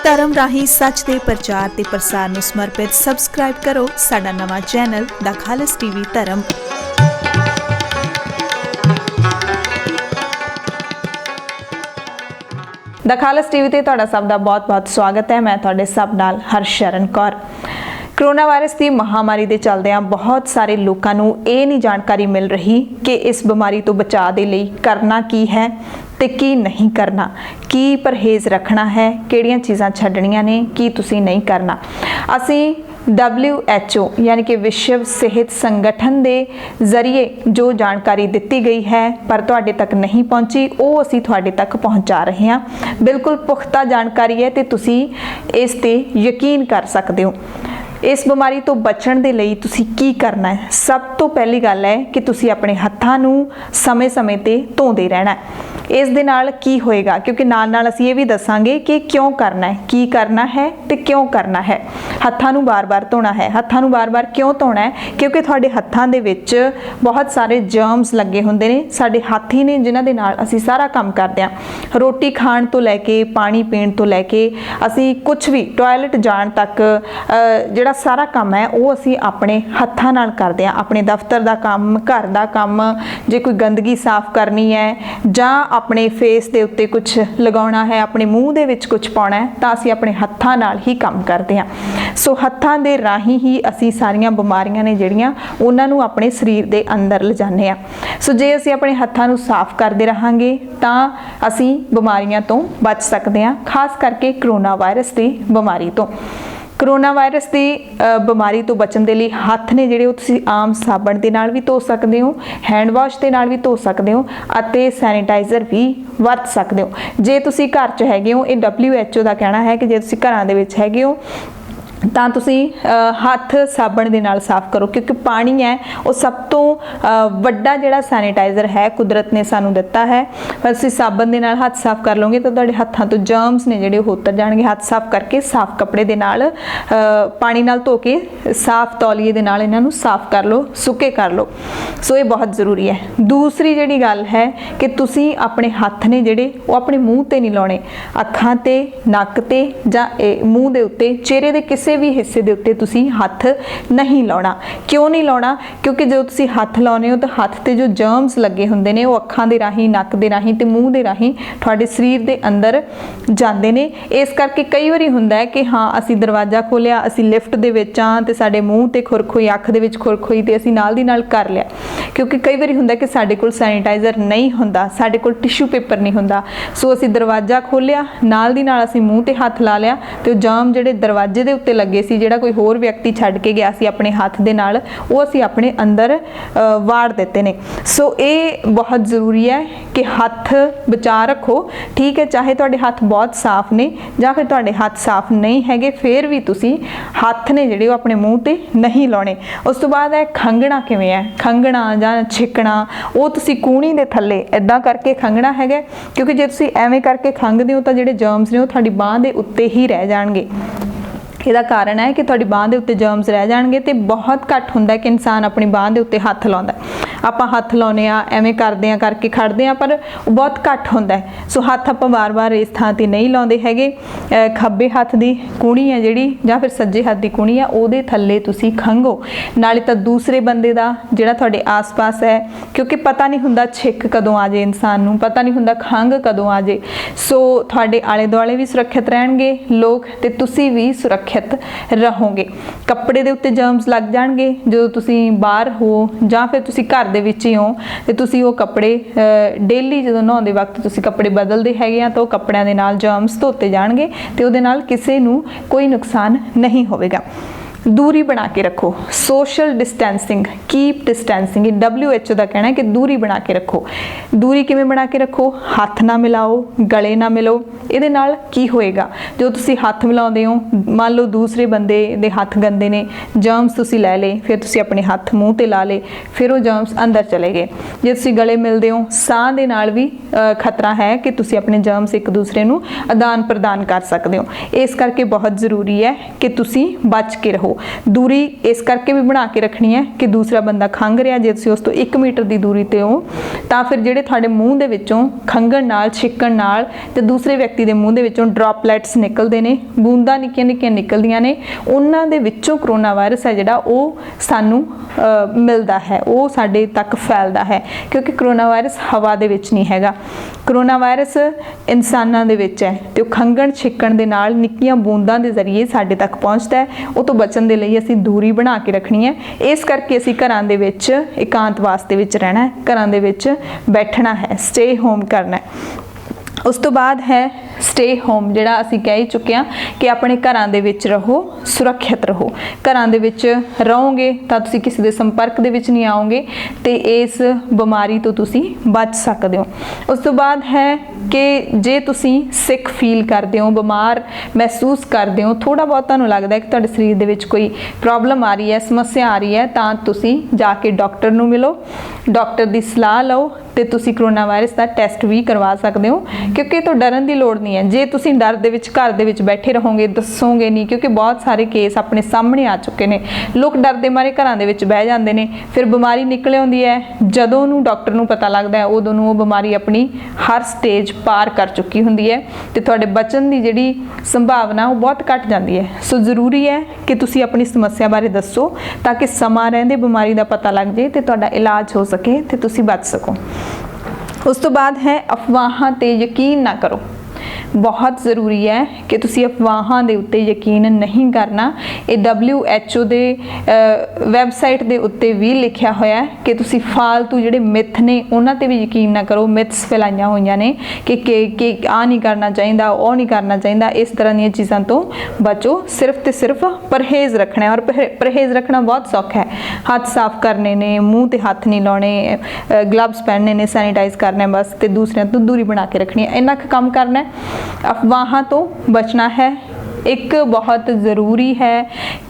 ਧਰਮ ਰਾਹੀਂ ਸੱਚ ਦੇ ਪ੍ਰਚਾਰ ਤੇ ਪ੍ਰਸਾਰ ਨੂੰ ਸਮਰਪਿਤ ਸਬਸਕ੍ਰਾਈਬ ਕਰੋ ਸਾਡਾ ਨਵਾਂ ਚੈਨਲ ਦਾ ਖਾਲਸ ਟੀਵੀ ਧਰਮ। ਦਾ ਖਾਲਸ ਟੀਵੀ ਤੇ ਤੁਹਾਡਾ ਸਭ ਦਾ ਬਹੁਤ-ਬਹੁਤ ਸਵਾਗਤ ਹੈ। मैं ਤੁਹਾਡੇ ਸਭ ਨਾਲ ਹਰਸ਼ਰਨ ਕੌਰ। कोरोना वायरस की महामारी के चलदियां बहुत सारे लोगों को ये नहीं जानकारी मिल रही कि इस बीमारी तो बचाव के लिए करना की है ते की नहीं करना, की परहेज़ रखना है, किहड़ियां चीज़ां छड्डणियां ने, की तुसीं नहीं करना। असीं WHO यानी कि विश्व सेहत संगठन के जरिए जो जानकारी दी गई है पर तुहाडे तक नहीं पहुंची, वो असीं तुहाडे तक पहुंचा रहे हैं। बिल्कुल पुख्ता जानकारी है तो तुसीं इस ते यकीन कर सकते हो। इस बीमारी तो बचण दे लई तुसीं की करना है? सब तो पहली गल है कि तुसीं अपने हत्थां नूं समय समय ते धोंदे रहना है। इस दे नाल की होएगा, क्योंकि नाल नाल असीं ये भी दसांगे कि क्यों करना है, की करना है ते क्यों करना है। हत्थां नूं बार-बार धोना है। हत्थां नूं बार-बार क्यों धोना है? क्योंकि तुहाडे हत्थां दे विच बहुत सारे जर्म्स लगे हुंदे ने। साडे हत्थ ही ने जिन्हां दे नाल असीं सारा काम करदे हां। रोटी खाण तो लैके पानी पीण तो लैके असीं कुछ भी टॉयलेट जाण तक जिहड़ा सारा काम है वो असीं अपने हत्थां नाल करदे हां। अपने दफ्तर दा काम, घर दा काम, जे कोई गंदगी साफ करनी है जां अपने फेस दे उत्ते कुछ लगाउणा है, अपने मूँह दे विच कुछ पाउणा है, तां असीं अपने हत्थां नाल ही काम करदे हां। सो हत्थां दे राहीं ही असीं सारीआं बीमारियां ने जिहड़ियां उहनां नूं अपने शरीर दे अंदर लिजाने आ। सो जे असीं अपने हत्थां नूं साफ करदे रहांगे तां असीं बीमारियां तो बच सकदे हां, खास करके कोरोना वायरस दी बीमारी तो। कोरोना वायरस की बीमारी तो बचने के लिए हत्थ ने जिहड़े तुसीं आम साबण दे नाल भी धो सकते हो, हैंड वॉश के नाल भी धो सकते हो, अते सैनिटाइज़र भी वरत सकते हो। जे तुसीं घर च हैगे हो, ये WHO का कहना है कि जे तुसीं घरां दे विच हैगे हो ਤਾਂ ਤੁਸੀਂ ਹੱਥ ਸਾਬਣ ਦੇ ਨਾਲ ਸਾਫ਼ ਕਰੋ, ਕਿਉਂਕਿ ਪਾਣੀ ਹੈ ਉਹ ਸਭ ਤੋਂ ਵੱਡਾ ਜਿਹੜਾ ਸੈਨੀਟਾਈਜ਼ਰ ਹੈ ਕੁਦਰਤ ਨੇ ਸਾਨੂੰ ਦਿੱਤਾ ਹੈ। ਪਰ ਤੁਸੀਂ ਸਾਬਣ ਦੇ ਨਾਲ ਹੱਥ ਸਾਫ਼ ਕਰ ਲਓਗੇ ਤਾਂ ਤੁਹਾਡੇ ਹੱਥਾਂ ਤੋਂ ਜਰਮਸ ਨੇ ਜਿਹੜੇ ਉਹ ਉਤਰ ਜਾਣਗੇ। ਹੱਥ ਸਾਫ਼ ਕਰਕੇ ਸਾਫ਼ ਕੱਪੜੇ ਦੇ ਨਾਲ ਪਾਣੀ ਨਾਲ ਧੋ ਕੇ ਸਾਫ਼ ਤੌਲੀਏ ਦੇ ਨਾਲ ਇਹਨਾਂ ਨੂੰ ਸਾਫ਼ ਕਰ ਲਓ, ਸੁੱਕੇ ਕਰ ਲਓ। ਸੋ ਇਹ ਬਹੁਤ ਜ਼ਰੂਰੀ ਹੈ। ਦੂਸਰੀ ਜਿਹੜੀ ਗੱਲ ਹੈ ਕਿ ਤੁਸੀਂ ਆਪਣੇ ਹੱਥ ਨੇ ਜਿਹੜੇ ਉਹ ਆਪਣੇ ਮੂੰਹ ਤੇ ਨਹੀਂ ਲਾਉਣੇ, ਅੱਖਾਂ ਤੇ, ਨੱਕ ਤੇ ਜਾਂ ਮੂੰਹ ਦੇ ਉੱਤੇ, ਚਿਹਰੇ ਦੇ ਕਿਸੇ भी हिस्से दे उत्ते तुसी हत्थ नहीं लाउणा। क्यों नहीं लाउणा? क्योंकि जो तुसी हत्थ लाउने हो तो हत्थ ते जो जर्म्स लगे हुंदे ने वो अखां दे राहीं, नक दे राहीं ते मूँह दे राहीं तुहाडे शरीर दे अंदर जांदे ने। इस करके कई वारी हुंदा है कि हाँ असीं दरवाजा खोलिया, असीं लिफ्ट दे विच आं ते साडे मूँह ते खुरक होई, अख दे विच खुरक होई ते असीं नाल दी नाल कर लिया। क्योंकि कई वारी हुंदा कि साडे कोल सैनिटाइज़र नहीं हुंदा, साडे कोल टिशू पेपर नहीं हुंदा। सो असीं दरवाजा खोलिया, नाल दी नाल असीं मूँह ते हत्थ ला लिया ते जर्म जिहड़े दरवाजे दे उत्ते लगे सी, ਜਿਹੜਾ ਕੋਈ ਹੋਰ ਵਿਅਕਤੀ ਛੱਡ ਕੇ ਗਿਆ ਸੀ ਆਪਣੇ ਹੱਥ ਦੇ ਨਾਲ, ਉਹ ਅਸੀਂ ਆਪਣੇ ਅੰਦਰ ਵਾੜ ਦਿੱਤੇ ਨੇ। ਸੋ ਇਹ ਬਹੁਤ ਜ਼ਰੂਰੀ ਹੈ ਕਿ ਹੱਥ ਬਚਾ ਰੱਖੋ। ਠੀਕ ਹੈ, ਚਾਹੇ ਤੁਹਾਡੇ ਹੱਥ ਬਹੁਤ ਸਾਫ਼ ਨੇ ਜਾਂ ਫਿਰ ਤੁਹਾਡੇ ਹੱਥ ਸਾਫ਼ ਨਹੀਂ ਹੈਗੇ, ਫਿਰ ਵੀ ਤੁਸੀਂ ਹੱਥ ਨੇ ਜਿਹੜੇ ਉਹ ਆਪਣੇ ਮੂੰਹ ਤੇ ਨਹੀਂ ਲਾਉਣੇ। ਉਸ ਤੋਂ ਬਾਅਦ ਹੈ ਖੰਘਣਾ। ਕਿਵੇਂ ਹੈ ਖੰਘਣਾ ਜਾਂ ਛਿੱਕਣਾ? ਉਹ ਤੁਸੀਂ ਕੂਹਣੀ ਦੇ ਥੱਲੇ ਇੱਦਾਂ ਕਰਕੇ ਖੰਘਣਾ ਹੈਗਾ, ਕਿਉਂਕਿ ਜੇ ਤੁਸੀਂ ਐਵੇਂ ਕਰਕੇ ਖੰਘਦੇ ਹੋ ਤਾਂ ਜਿਹੜੇ ਜਰਮਸ ਨੇ ਉਹ ਤੁਹਾਡੀ ਬਾਂਹ ਦੇ ਉੱਤੇ ਹੀ ਰਹਿ ਜਾਣਗੇ। ਇਹਦਾ ਕਾਰਨ ਹੈ ਕਿ ਤੁਹਾਡੀ ਬਾਂਹ ਦੇ ਉੱਤੇ ਜਰਮਸ ਰਹਿ ਜਾਣਗੇ ਤੇ ਬਹੁਤ ਘੱਟ ਹੁੰਦਾ ਕਿ ਇਨਸਾਨ ਆਪਣੀ ਬਾਂਹ ਦੇ ਉੱਤੇ ਹੱਥ ਲਾਉਂਦਾ। ਆਪਾਂ ਹੱਥ ਲਾਉਨੇ ਆ, ਐਵੇਂ ਕਰਦੇ ਆ, ਕਰਕੇ ਖੜਦੇ ਆ, ਪਰ ਉਹ ਬਹੁਤ ਘੱਟ ਹੁੰਦਾ। ਸੋ ਹੱਥ ਆਪਾਂ ਵਾਰ-ਵਾਰ ਇਸ ਥਾਂ ਤੇ ਨਹੀਂ ਲਾਉਂਦੇ ਹੈਗੇ। ਖੱਬੇ ਹੱਥ ਦੀ ਕੂਹਣੀ ਹੈ ਜਿਹੜੀ ਜਾਂ ਫਿਰ ਸੱਜੇ ਹੱਥ ਦੀ ਕੂਹਣੀ ਆ, ਉਹਦੇ ਥੱਲੇ ਤੁਸੀਂ ਖੰਘੋ। ਨਾਲੇ ਤਾਂ ਦੂਸਰੇ ਬੰਦੇ ਦਾ ਜਿਹੜਾ ਤੁਹਾਡੇ ਆਸ-ਪਾਸ ਹੈ, ਕਿਉਂਕਿ ਪਤਾ ਨਹੀਂ ਹੁੰਦਾ ਛਿੱਕ ਕਦੋਂ ਆ ਜੇ ਇਨਸਾਨ ਨੂੰ, ਪਤਾ ਨਹੀਂ ਹੁੰਦਾ ਖੰਘ ਕਦੋਂ ਆ ਜੇ। ਸੋ ਤੁਹਾਡੇ ਆਲੇ ਦੁਆਲੇ ਵੀ ਸੁਰੱਖਿਅਤ ਰਹਿਣਗੇ ਲੋਕ ਤੇ ਤੁਸੀਂ ਵੀ ਸੁਰੱਖਿਅਤ ਰਹੋਗੇ। ਕੱਪੜੇ ਦੇ ਉੱਤੇ ਜਰਮਸ ਲੱਗ ਜਾਣਗੇ ਜਦੋਂ ਤੁਸੀਂ ਬਾਹਰ ਹੋ ਜਾਂ ਫਿਰ ਤੁਸੀਂ ਘਰ ਦੇ ਵਿੱਚ ਹੀ ਹੋ ਤੇ ਤੁਸੀਂ ਉਹ ਕੱਪੜੇ ਡੇਲੀ ਜਦੋਂ ਨਹਾਉਂਦੇ ਵਕਤ ਤੁਸੀਂ ਕੱਪੜੇ ਬਦਲਦੇ ਹੈਗੇ ਆ ਤਾਂ ਉਹ ਕੱਪੜਿਆਂ ਦੇ ਨਾਲ ਜਰਮਸ ਧੋਤੇ ਜਾਣਗੇ ਤੇ ਉਹਦੇ ਨਾਲ ਕਿਸੇ ਨੂੰ ਕੋਈ ਨੁਕਸਾਨ ਨਹੀਂ ਹੋਵੇਗਾ। दूरी बना के रखो, social distancing, keep distancing. WHO का कहना है कि दूरी बना के रखो। दूरी किवें बना के रखो? हत्थ ना मिलाओ, गले ना मिलो। ਇਹਦੇ ਨਾਲ ਕੀ ਹੋਏਗਾ? जो ਤੁਸੀਂ ਹੱਥ ਮਿਲਾਉਂਦੇ ਹੋ, ਮੰਨ ਲਓ ਦੂਸਰੇ ਬੰਦੇ ਦੇ ਹੱਥ ਗੰਦੇ ਨੇ, ਜਰਮਸ ਤੁਸੀਂ ਲੈ ਲਏ, ਫਿਰ ਤੁਸੀਂ ਆਪਣੇ ਹੱਥ ਮੂੰਹ ਤੇ ਲਾ ਲਏ, ਫਿਰ ਉਹ ਜਰਮਸ ਅੰਦਰ ਚਲੇ ਗਏ। ਜੇ ਤੁਸੀਂ ਗਲੇ ਮਿਲਦੇ ਹੋ, ਸਾਹ ਦੇ ਨਾਲ ਵੀ ਖਤਰਾ ਹੈ ਕਿ ਤੁਸੀਂ ਆਪਣੇ ਜਰਮਸ ਇੱਕ ਦੂਸਰੇ ਨੂੰ ਆਦਾਨ ਪ੍ਰਦਾਨ ਕਰ ਸਕਦੇ ਹੋ। ਇਸ ਕਰਕੇ ਬਹੁਤ ਜ਼ਰੂਰੀ ਹੈ ਕਿ ਤੁਸੀਂ ਬਚ ਕੇ ਰਹੋ। रहो। दूरी इस करके भी बना के रखनी है कि दूसरा बंदा खंघ रहा, जे तुसीं उस तो 1 मीटर की दूरी ते हो तां फिर जिहड़े तुहाडे मूँह दे विचों खंघण नाल छिक्कण नाल ते दूसरे व्यक्ति दे मूँह दे विचों ड्रॉपलैट्स निकलदे ने, बूंदां निक्कीਆਂ निक्कीਆਂ निकलदियां ने, उन्हां दे विचों करोना वायरस है जिहड़ा ਉਹ ਸਾਨੂੰ मिलता है, वो साडे तक फैलता है, क्योंकि करोना वायरस हवा दे विच नहीं हैगा। करोना वायरस इंसानां दे विच है ते ਉਹ खंघण छिक्कण दे नाल निक्कीਆਂ बूंदां दे जरिए साडे तक पहुँचता है। ਉਹ ਤੋਂ बचन दे लई असीं दूरी बना के रखनी है। इस करके असीं घरां दे विच एकांत वास्ते विच रहना है, घरां दे विच बैठना है, स्टे होम करना है। उस तो बाद है स्टे होम, जिहड़ा असीं कह ही चुके हैं कि अपने घरां दे विच रहो, सुरक्षित रहो। घरां दे विच रहोगे तां तुसीं किसी दे संपर्क दे विच नहीं आओगे ते इस बीमारी तो तुसीं बच सकदे हो। उस तो बाद है कि जे तुसीं सिक फील करदे हो, बीमार महसूस करदे हो, थोड़ा बहुत तुहानूं लगदा है कि तुहाडे शरीर दे विच कोई प्रॉब्लम आ रही है, समस्या आ रही है, तां तुसीं जाके डॉक्टर नूं मिलो, डॉक्टर दी सलाह लओ ते तुसीं करोना वायरस दा टेस्ट भी करवा सकदे हो, क्योंकि तो डरन की लोड़ नहीं है। जे तुसीं डर दे विच घर दे विच बैठे रहोगे, दसोगे नहीं, क्योंकि बहुत सारे केस अपने सामने आ चुके हैं। लोग डर दे मारे घरां दे विच बह जांदे ने, फिर बीमारी निकल आउंदी है, जदों उहनूं डॉक्टर नूं पता लगदा है उदों नूं वो बीमारी अपनी हर स्टेज पार कर चुकी हुंदी है ते तुहाडे बचन की जिहड़ी संभावना वो बहुत घट जाती है। सो जरूरी है कि तुसीं अपनी समस्या बारे दसो ताकि समा रहिंदे बीमारी का पता लग जाए ते तुहाडा इलाज हो सके ते तुसीं बच सको। उस तो बाद है अफवाहां ते यकीन ना करो। बहुत ज़रूरी है कि तुसीं अफवाहां दे उत्ते यकीन नहीं करना। ये WHO दे वैबसाइट दे उत्ते भी लिखिया होया है कि तुसीं फालतू जिहड़े मिथ ने उन्हां ते भी यकीन ना करो। मिथ्स फैलाईयां होईयां ने कि आ नहीं करना चाहिदा, वो नहीं करना चाहिदा, इस तरह दी चीज़ां तो बचो। सिर्फ ते सिर्फ परहेज़ रखना है, और परहेज़ रखना बहुत सौखा है। हथ साफ करने ने, मूँह ते हथ नहीं लाने, ग्लव्स पहनने ने, सैनीटाइज करना बस, ते दूसरिਆਂ ਤੋਂ दूरी बना के रखनी है। इन्ना काम करना है, अफवाहां तो बचना है। एक बहुत ज़रूरी है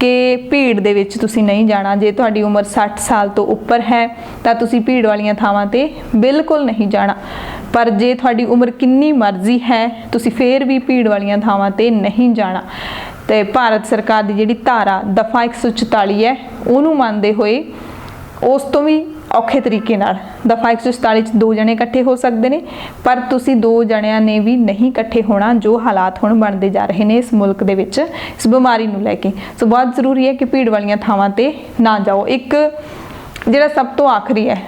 कि भीड़ दे विच तुसीं नहीं जाना। जे तुहाडी उम्र 60 साल तो उपर है तां तुसीं भीड़ वालियां थावां ते बिल्कुल नहीं जाना। पर जे तुहाडी उम्र किन्नी मर्जी है तुसीं फिर भी भीड़ वालियां थावां ते नहीं जाना। ते भारत सरकार दी जिहड़ी धारा दफा 144 है उहनूं मनदे होए उस तो भी औखे तरीके नाल दफा 144 2 जने इकट्ठे हो सकते हैं, पर तुसी 2 जणियां ने भी नहीं इकट्ठे होना, जो हालात हुण बनते जा रहे हैं इस मुल्क दे विच इस बीमारी नूं लैके। सो बहुत जरूरी है कि भीड़ वालियां थावां ते ना जाओ। एक जिहड़ा सब तो आखिरी है,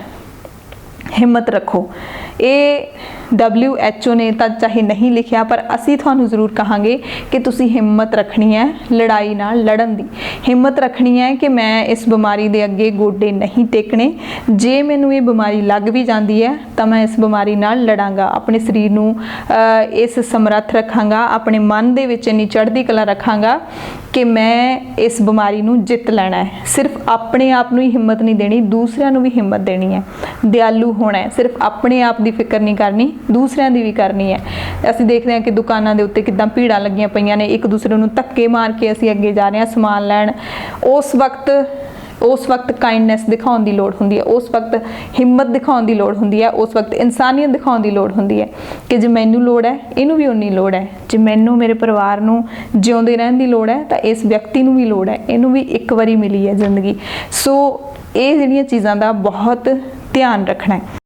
हिम्मत रखो। ये WHO ने तो चाहे नहीं लिखिया, पर असी थानू जरूर कहांगे कि तुसी हिम्मत रखनी है लड़ाई नाल लड़न दी। हिम्मत रखनी है कि मैं इस बीमारी दे अगे गोडे नहीं टेकने। जे मैनू ये बीमारी लग भी जाती है तो मैं इस बीमारी नाल लड़ांगा, अपने शरीर नू इस समर्थ रखांगा, अपने मन दे विच इन्नी चढ़दी कला रखांगा कि मैं इस बीमारी नू जित लैना है। सिर्फ अपने आप नू ही हिम्मत नहीं देनी, दूसरिਆਂ नू भी हिम्मत देनी है। दयालु होना है, सिर्फ अपने आप की फिक्र नहीं करनी, दूसरिਆਂ ਦੀ भी करनी है। ਅਸੀਂ देखते हैं कि दुकानों के उत्ते किदां भीड़ां लगियां पईयां ने, एक दूसरे नू धक्के मार के ਅਸੀਂ अगे जा रहे हैं समान लैण। उस वक्त काइंडनैस दिखाउण दी लोड़ हुंदी है, उस वक्त हिम्मत दिखाउण दी लोड़ हुंदी है, उस वक्त इंसानियत दिखाउण दी लोड़ हुंदी है कि जे मैनू लोड़ है इनू भी उन्नी लोड़ है। जे मैनू मेरे परिवार नू जिउंदे रहण दी लोड़ है तो इस व्यक्ति नू भी लोड़ है, इनू भी एक बारी मिली है जिंदगी। सो ये जिहड़ियां चीज़ां दा बहुत ध्यान रखना है।